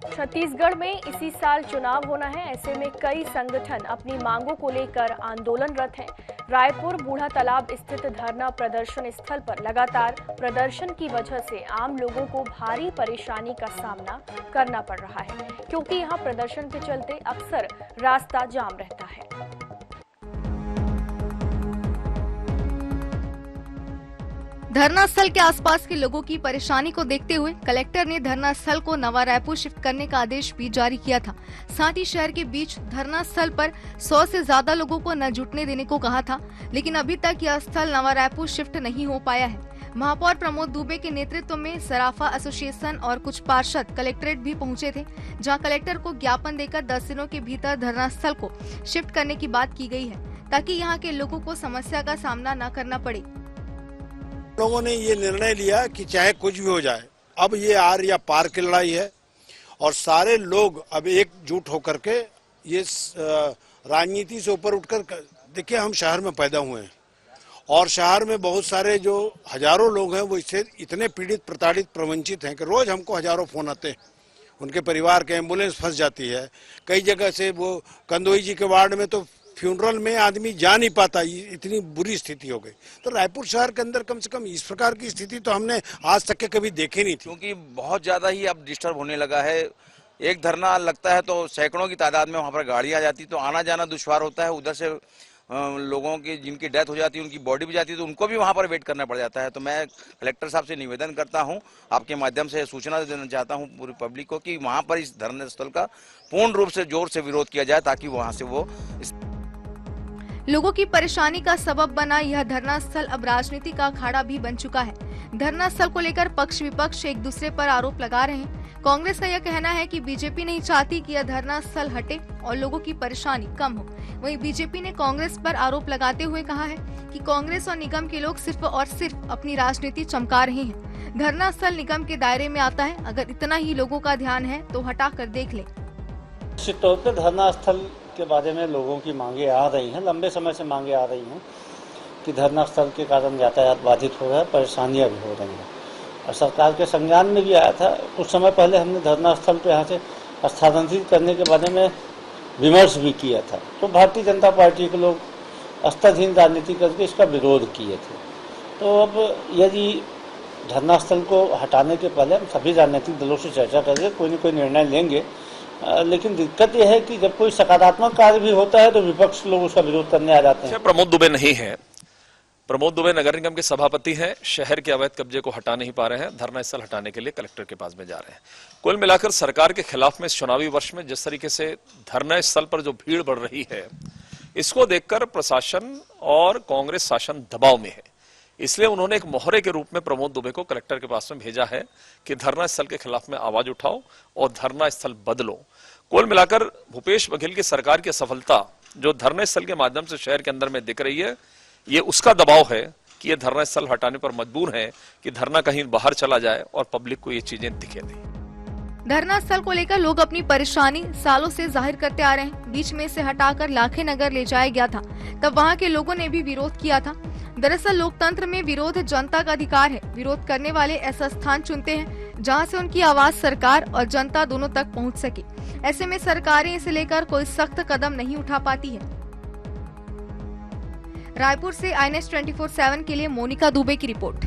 छत्तीसगढ़ में इसी साल चुनाव होना है। ऐसे में कई संगठन अपनी मांगों को लेकर आंदोलनरत हैं। रायपुर बूढ़ा तालाब स्थित धरना प्रदर्शन स्थल पर लगातार प्रदर्शन की वजह से आम लोगों को भारी परेशानी का सामना करना पड़ रहा है, क्योंकि यहां प्रदर्शन के चलते अक्सर रास्ता जाम रहता है। धरना स्थल के आसपास के लोगों की परेशानी को देखते हुए कलेक्टर ने धरना स्थल को नवा रायपुर शिफ्ट करने का आदेश भी जारी किया था। साथ ही शहर के बीच धरना स्थल पर 100 से ज्यादा लोगों को न जुटने देने को कहा था, लेकिन अभी तक यह स्थल नवा रायपुर शिफ्ट नहीं हो पाया है। महापौर प्रमोद दुबे के नेतृत्व में सराफा एसोसिएशन और कुछ पार्षद कलेक्ट्रेट भी पहुंचे थे, जहां कलेक्टर को ज्ञापन देकर 10 दिनों के भीतर धरना स्थल को शिफ्ट करने की बात की गई है, ताकि यहाँ के लोगों को समस्या का सामना न करना पड़े। लोगों ने ये निर्णय लिया कि चाहे कुछ भी हो जाए, अब ये आर या पार की लड़ाई है और सारे लोग अब एकजुट होकर के ये राजनीति से ऊपर उठकर, देखिए हम शहर में पैदा हुए हैं और शहर में बहुत सारे जो हजारों लोग हैं वो इससे इतने पीड़ित, प्रताड़ित, प्रवंचित हैं कि रोज हमको हजारों फोन आते हैं। उनके परिवार के एम्बुलेंस फंस जाती है। कई जगह से वो कंदोई जी के वार्ड में तो फ्यूनरल में आदमी जा नहीं पाता, इतनी बुरी स्थिति हो गई। तो रायपुर शहर के अंदर कम से कम इस प्रकार की स्थिति तो हमने आज तक के कभी देखी नहीं थी, क्योंकि बहुत ज्यादा ही अब डिस्टर्ब होने लगा है। एक धरना लगता है तो सैकड़ों की तादाद में वहां पर गाड़ियां आ जाती, तो आना जाना दुश्वार होता है। उधर से लोगों की जिनकी डेथ हो जाती है, उनकी बॉडी भी जाती है, तो उनको भी वहां पर वेट करना पड़ जाता है। तो मैं कलेक्टर साहब से निवेदन करता हूं, आपके माध्यम से सूचना देना चाहता हूं पूरी पब्लिक को कि वहां पर इस धरना स्थल का पूर्ण रूप से जोर से विरोध किया जाए, ताकि वहां से वो लोगों की परेशानी का सबब बना यह धरना स्थल अब राजनीति का अखाड़ा भी बन चुका है। धरना स्थल को लेकर पक्ष विपक्ष एक दूसरे पर आरोप लगा रहे हैं। कांग्रेस का यह कहना है कि बीजेपी नहीं चाहती कि यह धरना स्थल हटे और लोगों की परेशानी कम हो। वहीं बीजेपी ने कांग्रेस पर आरोप लगाते हुए कहा है कि कांग्रेस और निगम के लोग सिर्फ और सिर्फ अपनी राजनीति चमका रहे हैं। धरना स्थल निगम के दायरे में आता है, अगर इतना ही लोगों का ध्यान है तो हटा कर देख ले। निश्चित तौर पर धरना स्थल के बारे में लोगों की मांगे आ रही हैं, लंबे समय से मांगे आ रही हैं कि धरना स्थल के कारण यातायात बाधित हो रहा है, परेशानियां भी हो रही हैं और सरकार के संज्ञान में भी आया था। कुछ समय पहले हमने धरना स्थल पे यहाँ से स्थानांतरित करने के बारे में विमर्श भी किया था, तो भारतीय जनता पार्टी के लोग स्तरहीन राजनीति करके इसका विरोध किए थे। तो अब यदि धरना स्थल को हटाने के पहले हम सभी राजनीतिक दलों से चर्चा करके कोई न कोई निर्णय लेंगे, लेकिन दिक्कत यह है कि जब कोई सकारात्मक कार्य भी होता है तो विपक्ष लोग उसका विरोध करने आ जाते हैं। प्रमोद दुबे नहीं है, प्रमोद दुबे नगर निगम के सभापति हैं, शहर के अवैध कब्जे को हटा नहीं पा रहे हैं, धरना स्थल हटाने के लिए कलेक्टर के पास में जा रहे हैं। कुल मिलाकर सरकार के खिलाफ में इस चुनावी वर्ष में जिस तरीके से धरना स्थल पर जो भीड़ बढ़ रही है, इसको देखकर प्रशासन और कांग्रेस शासन दबाव में है। इसलिए उन्होंने एक मोहरे के रूप में प्रमोद दुबे को कलेक्टर के पास में भेजा है कि धरना स्थल के खिलाफ में आवाज उठाओ और धरना स्थल बदलो। कुल मिलाकर भूपेश बघेल की सरकार की सफलता जो धरना स्थल के माध्यम से शहर के अंदर में दिख रही है, ये उसका दबाव है कि ये धरना स्थल हटाने पर मजबूर है कि धरना कहीं बाहर चला जाए और पब्लिक को ये चीजें दिखे नहीं। धरना स्थल को लेकर लोग अपनी परेशानी सालों से जाहिर करते आ रहे हैं। बीच में से हटाकर लाखे नगर ले जाया गया था, तब वहां के लोगों ने भी विरोध किया था। दरअसल लोकतंत्र में विरोध जनता का अधिकार है। विरोध करने वाले ऐसा स्थान चुनते हैं जहां से उनकी आवाज सरकार और जनता दोनों तक पहुंच सके। ऐसे में सरकारें इसे लेकर कोई सख्त कदम नहीं उठा पाती है। रायपुर से INS 24/7 के लिए मोनिका दुबे की रिपोर्ट।